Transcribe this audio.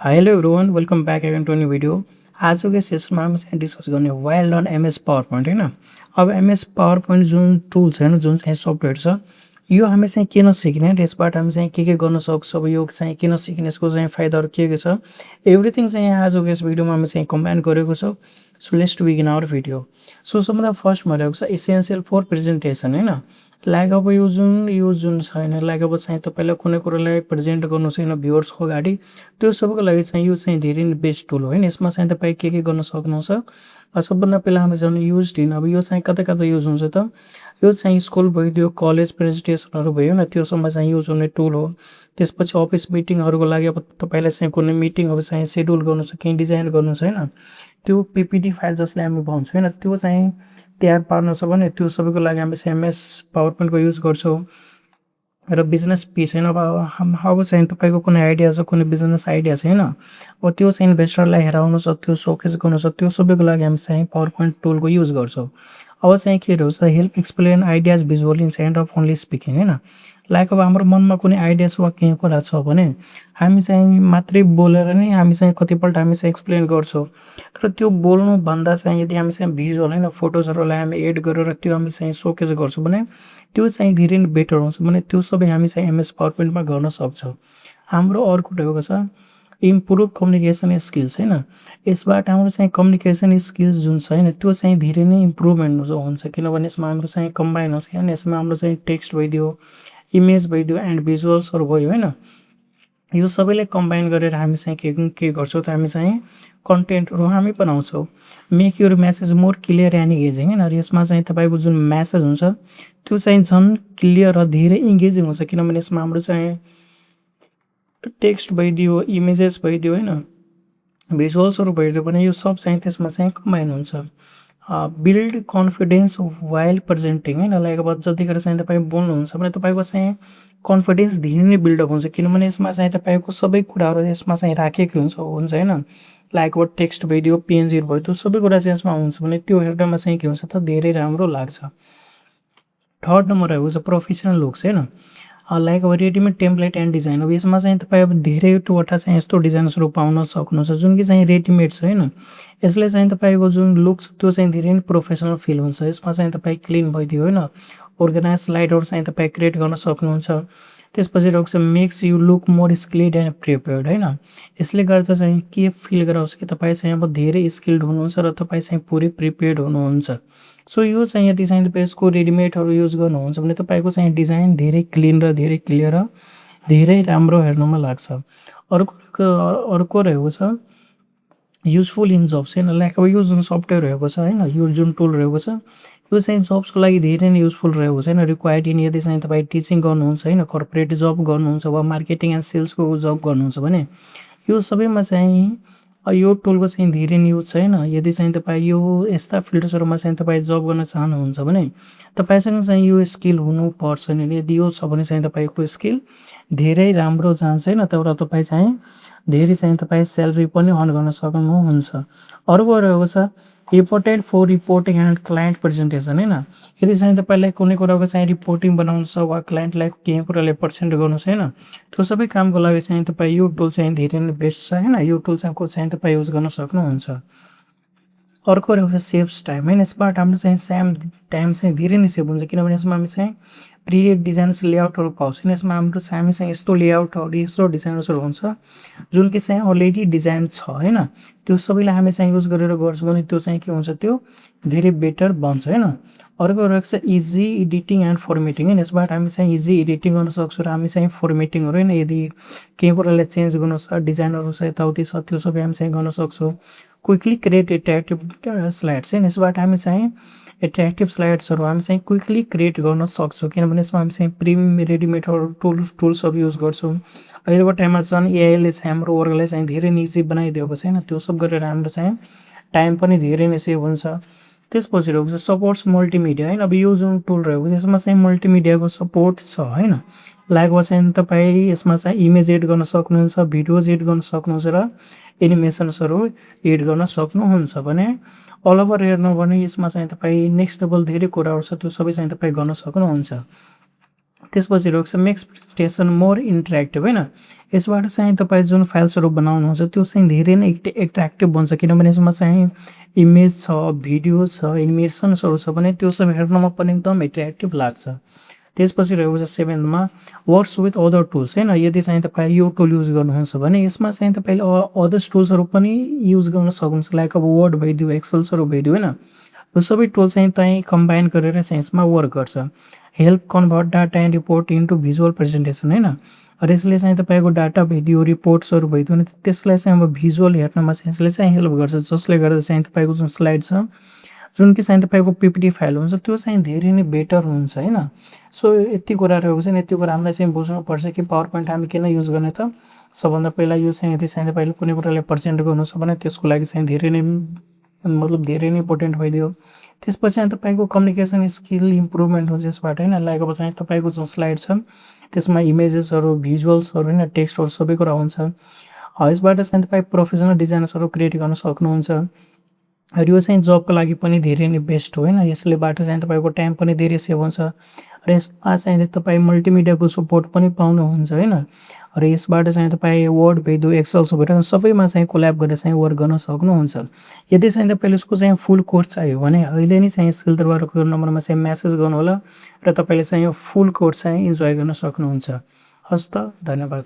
Hello everyone welcome back again to new video. आजको सेसनमा हामी चाहिँ डिस्कस गर्ने वाइल्ड अन एमएस पावर पोइन्ट होइन। अब एमएस पावर पोइन्ट जुन टुल छ होइन, जुन चाहिँ सफ्टवेयर छ, यो हामी चाहिँ किन सिक्ने, यसबाट हामी चाहिँ के गर्न सक्छौँ, अब यो चाहिँ किन सिक्ने, यसको चाहिँ फाइदाहरू के छ, एभ्रिथिङ चाहिँ आजको यस भिडियोमा हामी चाहिँ कम्बाइन गरेको छौँ। So let's to begin our video. So सबभन्दा फर्स्ट भनेको छ इसेन्सियल फर प्रेजेन्टेसन होइन। लाइक अब यो जुन छैन, लाइक अब चाहिँ तपाईँलाई कुनै कुरालाई प्रेजेन्ट गर्नु छैन भ्युवर्सको अगाडि, त्यो सबैको लागि चाहिँ यो चाहिँ धेरै नै बेस्ट टुल हो होइन। यसमा चाहिँ तपाईँ के गर्न सक्नुहुन्छ। सबभन्दा पहिला हामी जानु युज इन। अब यो चाहिँ कता कता युज हुन्छ त, यो चाहिँ स्कुल भइदियो, कलेज प्रेजेन्टेसनहरू भयो होइन, त्योसम्म चाहिँ युज हुने टुल हो। त्यसपछि अफिस मिटिङहरूको लागि अब तपाईँलाई चाहिँ कुनै मिटिङहरू चाहिँ सेड्युल गर्नु छ, केही डिजाइन गर्नु छ होइन, त्यो पिपिटी फाइल जसलाई हामी भन्छौँ होइन, त्यो चाहिँ तयार पार्नु छ भने त्यो सबैको लागि हामी चाहिँ एमएस पावर पोइन्टको युज गर्छौँ। र बिजनेस पिच होइन, अब चाहिँ तपाईँको कुनै आइडिया छ, कुनै बिजनेस आइडिया छ होइन, अब त्यो चाहिँ इन्भेस्टरलाई हेराउनु छ, त्यो सोकेस गर्नु छ, त्यो सबैको लागि हामी चाहिँ पावर पोइन्ट टुलको युज गर्छौँ। अब चाहिँ के हुन्छ, help explain ideas visually instead of only speaking होइन। लाइक अब हाम्रो मनमा कुनै आइडिया छ वा केही कुरा छ भने हामी चाहिँ मात्रै बोलेर नै हामी चाहिँ कतिपल्ट हामी चाहिँ एक्सप्लेन गर्छौँ। तर त्यो बोल्नुभन्दा चाहिँ यदि हामी चाहिँ भिजुअल होइन, फोटोजहरूलाई हामी एड गरेर त्यो हामी चाहिँ सोकेस गर्छौँ भने त्यो चाहिँ धेरै नै बेटर हुन्छ भने त्यो सबै हामी चाहिँ एमएस पावर पोइन्टमा गर्न सक्छौँ। हाम्रो अर्को रहेको छ इम्प्रुभ कम्युनिकेसन स्किल्स होइन। यसबाट हाम्रो चाहिँ कम्युनिकेसन स्किल्स जुन छ होइन, त्यो चाहिँ धेरै नै इम्प्रुभमेन्ट हुन्छ, किनभने यसमा हाम्रो चाहिँ कम्बाइन हुन्छ होइन। यसमा हाम्रो चाहिँ टेक्स्ट भइदियो, इमेज भइदियो एन्ड भिजुअल्सहरू भयो होइन। यो सबैलाई कम्बाइन गरेर हामी चाहिँ के गर्छौँ त, हामी चाहिँ कन्टेन्टहरू हामी बनाउँछौँ। Make your message more clear and engaging होइन। र यसमा चाहिँ तपाईँको जुन मेसेज हुन्छ त्यो चाहिँ झन् क्लियर र धेरै इङ्गेजिङ हुन्छ, किनभने यसमा हाम्रो चाहिँ टेक्स्ट भइदियो, इमेजेस भइदियो होइन, भिजुअल्सहरू भइदियो भने यो सब चाहिँ त्यसमा चाहिँ कम्बाइन हुन्छ। बिल्ड कन्फिडेन्स वाइल प्रेजेन्टिङ होइन। लाइक अब जतिखेर चाहिँ तपाईँ बोल्नुहुन्छ भने तपाईँको चाहिँ कन्फिडेन्स धेरै नै बिल्डअप हुन्छ, किनभने यसमा चाहिँ तपाईँको सबै कुराहरू यसमा चाहिँ राखेको हुन्छ होइन। लाइक अब टेक्स्ट भइदियो, पिएनजीहरू भयो, त्यो सबै कुरा चाहिँ यसमा हुन्छ भने त्यो हेर्दामा चाहिँ के हुन्छ त, धेरै राम्रो लाग्छ। थर्ड नम्बर रहेको छ प्रोफेसनल लुक्स होइन। लाइक अब रेडिमेड टेम्प्लेट एन्ड डिजाइन। अब यसमा चाहिँ तपाईँ अब धेरैवटा चाहिँ यस्तो डिजाइन्सहरू पाउन सक्नुहुन्छ जुन कि चाहिँ रेडिमेड छ होइन। यसले चाहिँ तपाईँको जुन लुक छ त्यो चाहिँ धेरै नै प्रोफेसनल फिल हुन्छ। यसमा चाहिँ तपाईँ क्लिन भइदियो होइन, अर्गनाइज स्लाइडहरू चाहिँ तपाईँ क्रिएट गर्न सक्नुहुन्छ। त्यसपछि रहेको छ makes you look more skilled and prepared होइन। यसले गर्दा चाहिँ के फिल गराउँछ कि तपाईँ चाहिँ अब धेरै स्किल्ड हुनुहुन्छ र तपाईँ चाहिँ पुरै प्रिपेयर्ड हुनुहुन्छ। सो यो चाहिँ यदि चाहिँ तपाईँ यसको रेडिमेडहरू युज गर्नुहुन्छ भने तपाईँको चाहिँ डिजाइन धेरै क्लिन र धेरै क्लियर र धेरै राम्रो हेर्नमा लाग्छ। अर्को रहेको छ युजफुल इन जब्स होइन। लाइक अब यो जुन सफ्टवेयर रहेको छ होइन, यो जुन टुल रहेको छ, यो चाहिँ जब्सको लागि धेरै नै युजफुल रहेको छ होइन। रिक्वायर्ड इन यदि चाहिँ तपाईँ टिचिङ गर्नुहुन्छ होइन, कर्पोरेट जब गर्नुहुन्छ वा मार्केटिङ एन्ड सेल्सको जब गर्नुहुन्छ भने यो सबैमा चाहिँ यो टुलको चाहिँ धेरै नै युज छ होइन। यदि चाहिँ तपाईँ यो यस्ता फिल्ड्सहरूमा चाहिँ तपाईँ जब गर्न चाहनुहुन्छ भने तपाईँसँग चाहिँ यो स्किल हुनुपर्छ नि। यदि यो छ भने चाहिँ तपाईँको स्किल धेरै राम्रो जान्छ होइन, तर तपाईँ चाहिँ धेरै चाहिँ तपाईँ स्यालेरी पनि अर्न गर्न सक्नुहुन्छ। अर्को रहेको छ important for reporting and client presentation होइन। यदि चाहिँ तपाईँलाई कुनै कुराको चाहिँ रिपोर्टिङ बनाउनु छ वा क्लाइन्टलाई केही कुरालाई प्रेजेन्ट गर्नु छ होइन, त्यो सबै कामको लागि चाहिँ तपाईँ यो टुल चाहिँ धेरै नै बेस्ट छ होइन। यो टुल चाहिँ तपाईँ युज गर्न सक्नुहुन्छ। अर्को रहेको छ सेभ्स टाइम होइन। यसबाट हाम्रो चाहिँ टाइम चाहिँ धेरै नै सेभ हुन्छ, किनभने यसमा हामी चाहिँ प्रिएड डिजाइन्स लेआउटहरू पाउँछौँ। यसमा हाम्रो चाहिँ हामी चाहिँ यस्तो लेआउटहरू यस्तो डिजाइन्सहरू हुन्छ जुन कि चाहिँ अलरेडी डिजाइन छ होइन। त्यो सबैलाई हामी चाहिँ युज गरेर गर्छौँ भने त्यो चाहिँ के हुन्छ, त्यो धेरै बेटर बन्छ होइन। अर्को रहेको छ इजी एडिटिङ एन्ड फर्मेटिङ होइन। यसबाट हामी चाहिँ इजी एडिटिङ गर्न सक्छौँ र हामी चाहिँ फर्मेटिङहरू होइन, यदि केही कुरालाई चेन्ज गर्नु छ, डिजाइनहरू छ, यताउति छ, त्यो सबै हामी चाहिँ गर्न सक्छौँ। क्विकली क्रिएट एट्र्याक्टिभ स्लाइड्स होइन। यसबाट हामी चाहिँ एट्र्याक्टिभ स्लाइड्सहरू हामी चाहिँ क्विकली क्रिएट गर्न सक्छौँ, किनभने यसमा हामी चाहिँ रेडिमेडहरू टुल्सहरू युज गर्छौँ। अहिलेको टाइममा चाहिँ एआईले चाहिँ हाम्रो वर्कलाई चाहिँ धेरै नै इजी बनाइदिएको छ होइन। त्यो सब गरेर हाम्रो चाहिँ टाइम पनि धेरै नै सेभ हुन्छ। त्यसपछि रहेको छ सपोर्ट्स मल्टिमिडिया होइन। अब यो जुन टुल रहेको छ यसमा चाहिँ मल्टिमिडियाको सपोर्ट छ होइन। लाइक चाहिँ तपाईँ यसमा चाहिँ इमेज एड गर्न सक्नुहुन्छ, भिडियोज एड गर्न सक्नुहुन्छ र एनिमेसन्सहरू एड गर्न सक्नुहुन्छ भने अल ओभर हेर्नु भने यसमा चाहिँ तपाईँ नेक्स्ट लेभल धेरै कुराहरू छ, त्यो सबै चाहिँ तपाईँ गर्न सक्नुहुन्छ। त्यसपछि रहेको छ मेक्स प्रेजेन्टेसन मोर इन्टरेक्टिभ होइन। यसबाट चाहिँ तपाईँ जुन फाइल्सहरू बनाउनुहुन्छ त्यो चाहिँ धेरै नै एट्र्याक्टिभ बन्छ, किनभने यसमा चाहिँ इमेज छ, भिडियो छ, एनिमेसन्सहरू छ भने त्यो सब हेर्नमा पनि एकदम एट्र्याक्टिभ लाग्छ। त्यसपछि रहेको छ 7मा वर्क्स विथ अदर टुल्स होइन। यदि चाहिँ तपाईँ यो टुल युज गर्नुहुन्छ भने यसमा चाहिँ तपाईँले अदर्स टुल्सहरू पनि युज गर्न सक्नुहुन्छ, लाइक अब वर्ड भइदियो, एक्सेल्सहरू भइदियो होइन। यो सबै टुल चाहिँ कम्बाइन गरेर चाहिँ यसमा वर्क गर्छ। Help convert data and report into visual presentation होइन। र यसले चाहिँ तपाईँको डाटा भइदियो, रिपोर्ट्सहरू भइदियो भने त्यसलाई चाहिँ अब भिजुअल हेर्नमा चाहिँ यसले चाहिँ हेल्प गर्छ, जसले गर्दा चाहिँ तपाईँको जुन स्लाइड छ, जुन कि चाहिँ तपाईँको पिपिटी फाइल हुन्छ त्यो चाहिँ धेरै नै बेटर हुन्छ होइन। सो यति कुरा रहेको छ नि, यति कुरा हामीलाई चाहिँ बुझ्नुपर्छ कि पावर पोइन्ट हामी किन युज गर्ने त। सबभन्दा पहिला यो चाहिँ यदि चाहिँ तपाईँले कुनै कुरालाई प्रेजेन्ट गर्नु छ भने त्यसको लागि चाहिँ धेरै नै धेरै नै इम्पोर्टेन्ट भइदियो। त्यसपछि चाहिँ तपाईँको कम्युनिकेसन स्किल इम्प्रुभमेन्ट हुन्छ यसबाट होइन। लाइक अब चाहिँ तपाईँको जुन स्लाइड छ त्यसमा इमेजेसहरू, भिजुअल्सहरू होइन, टेक्स्टहरू सबै कुरा हुन्छ। यसबाट चाहिँ तपाईँ प्रोफेसनल डिजाइन्सहरू क्रिएट गर्न सक्नुहुन्छ। र यो चाहिँ जबको लागि पनि धेरै नै बेस्ट हो होइन। यसलेबाट चाहिँ तपाईँको टाइम पनि धेरै सेभ हुन्छ र यसमा चाहिँ तपाईँ मल्टिमिडियाको सपोर्ट पनि पाउनुहुन्छ होइन। र यसबाट चाहिँ तपाईँ वर्ड भइदियो, एक्सेल्स भइदियो सबैमा चाहिँ कोल्याब गरेर चाहिँ वर्क गर्न सक्नुहुन्छ। यदि चाहिँ तपाईँले उसको चाहिँ फुल कोर्स चाहियो भने अहिले नै चाहिँ स्किल दरबारको नम्बरमा चाहिँ म्यासेज गर्नुहोला र तपाईँले चाहिँ यो फुल कोर्स चाहिँ इन्जोय गर्न सक्नुहुन्छ। हस् त, धन्यवाद।